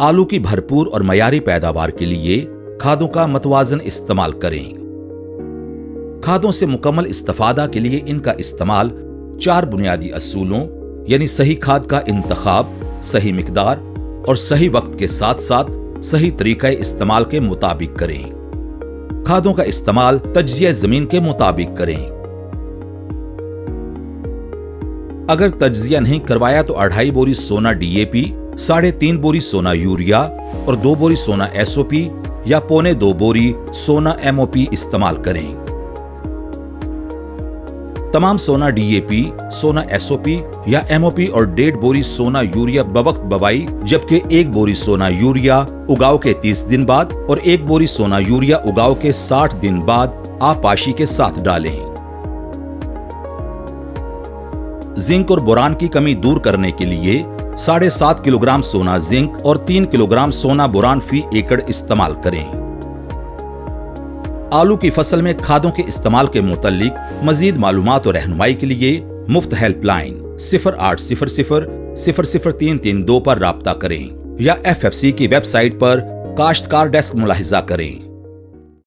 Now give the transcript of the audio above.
आलू की भरपूर और मयारी पैदावार के लिए खादों का मतवाजन इस्तेमाल करें। खादों से मुकम्मल इस्तेफादा के लिए इनका इस्तेमाल 4 बुनियादी असूलों यानी सही खाद का इंतखाब, सही मिकदार और सही वक्त के साथ साथ सही तरीका इस्तेमाल के मुताबिक करें। खादों का इस्तेमाल तज्जिया जमीन के मुताबिक करें। अगर तज्जिया नहीं करवाया तो 2.5 बोरी सोना DAP, 3.5 बोरी सोना यूरिया और 2 बोरी सोना SOP या 2.25 बोरी सोना MOP इस्तेमाल करें। तमाम सोना DAP, सोना SOP या MOP और 1.5 बोरी सोना यूरिया बवक्त बवाई, जबकि 1 बोरी सोना यूरिया उगाव के 30 दिन बाद और 1 बोरी सोना यूरिया उगाव के 60 दिन बाद आपाशी के साथ डालें। जिंक और बोरान की कमी दूर करने के लिए 7.5 किलोग्राम सोना जिंक और 3 किलोग्राम सोना बोरान फी एकड़ इस्तेमाल करें। आलू की फसल में खादों के इस्तेमाल के मुतालिक मजीद मालूमात और रहनुमाई के लिए मुफ्त हेल्पलाइन 0800-00332 पर राब्ता करें या FFC की वेबसाइट पर काश्तकार डेस्क मुलाहिजा करें।